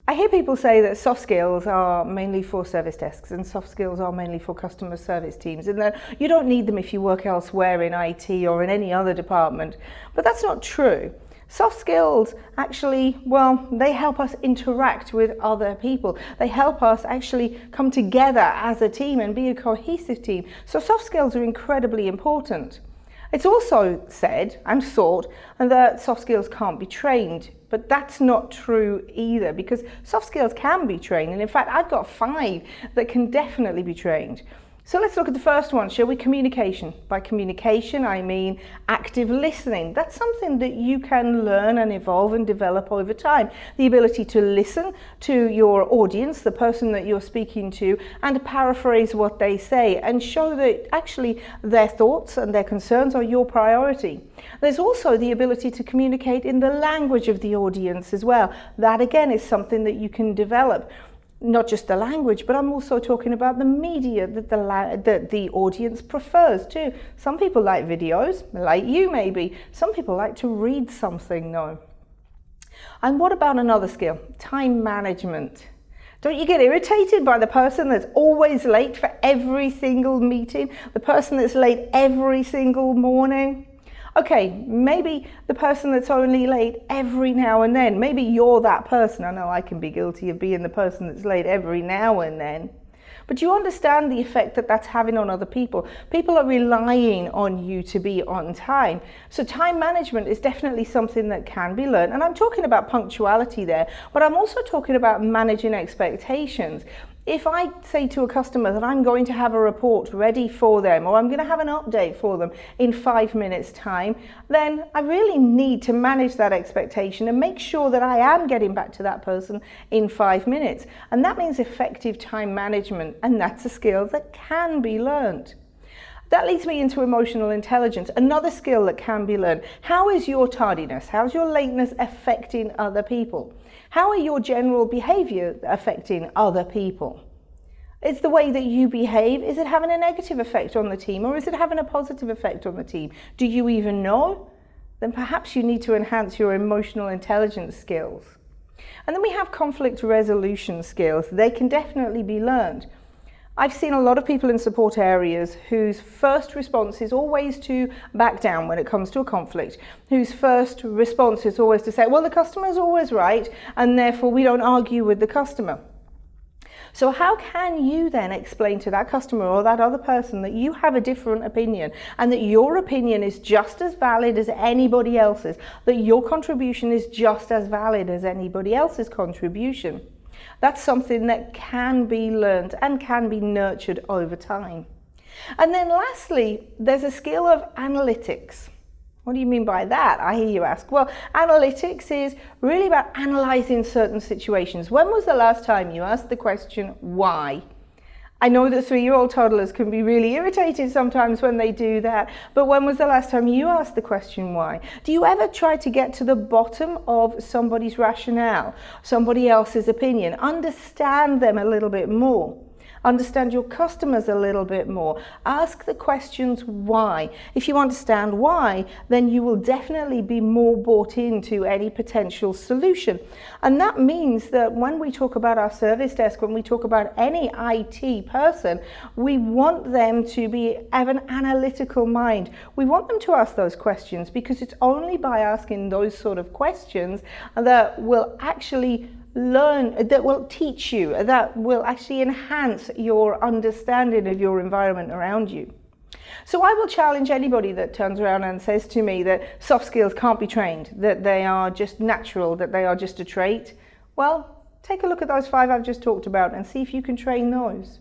I hear people say that soft skills are mainly for service desks and soft skills are mainly for customer service teams, and that you don't need them if you work elsewhere in IT or in any other department. But that's not true. Soft skills actually, well, they help us interact with other people. They help us actually come together as a team and be a cohesive team. So soft skills are incredibly important. It's also said and thought that soft skills can't be trained, but that's not true either, because soft skills can be trained, and in fact I've got 5 that can definitely be trained. So let's look at the first one, shall we? Communication. By communication, I mean active listening. That's something that you can learn and evolve and develop over time. The ability to listen to your audience, the person that you're speaking to, and paraphrase what they say and show that actually their thoughts and their concerns are your priority. There's also the ability to communicate in the language of the audience as well. That again is something that you can develop. Not just the language, but I'm also talking about the media that the audience prefers too. Some people like videos, like you maybe. Some people like to read something though. And what about another skill? Time management. Don't you get irritated by the person that's always late for every single meeting? The person that's late every single morning? Okay, maybe the person that's only late every now and then. Maybe you're that person. I know I can be guilty of being the person that's late every now and then. But you understand the effect that that's having on other people. People are relying on you to be on time. So time management is definitely something that can be learned. And I'm talking about punctuality there, but I'm also talking about managing expectations. If I say to a customer that I'm going to have a report ready for them, or I'm going to have an update for them in 5 minutes time, then I really need to manage that expectation and make sure that I am getting back to that person in 5 minutes. And that means effective time management, and that's a skill that can be learned. That leads me into emotional intelligence, another skill that can be learned. How is your tardiness? How's your lateness affecting other people? How are your general behavior affecting other people? It's the way that you behave. Is it having a negative effect on the team, or is it having a positive effect on the team? Do you even know? Then perhaps you need to enhance your emotional intelligence skills. And then we have conflict resolution skills. They can definitely be learned. I've seen a lot of people in support areas whose first response is always to back down when it comes to a conflict, whose first response is always to say, well, the customer's always right, and therefore we don't argue with the customer. So how can you then explain to that customer or that other person that you have a different opinion and that your opinion is just as valid as anybody else's, that your contribution is just as valid as anybody else's contribution? That's something that can be learned and can be nurtured over time. And then lastly, there's a skill of analytics. What do you mean by that? I hear you ask. Well, analytics is really about analyzing certain situations. When was the last time you asked the question, why? I know that 3-year-old toddlers can be really irritated sometimes when they do that, but when was the last time you asked the question why? Do you ever try to get to the bottom of somebody's rationale, somebody else's opinion, understand them a little bit more? Understand your customers a little bit more. Ask the questions why. If you understand why, then you will definitely be more bought into any potential solution. And that means that when we talk about our service desk, when we talk about any IT person, we want them to have an analytical mind. We want them to ask those questions, because it's only by asking those sort of questions that will actually learn, that will teach you, that will actually enhance your understanding of your environment around you. So I will challenge anybody that turns around and says to me that soft skills can't be trained, that they are just natural, that they are just a trait. Well, take a look at those 5 I've just talked about and see if you can train those.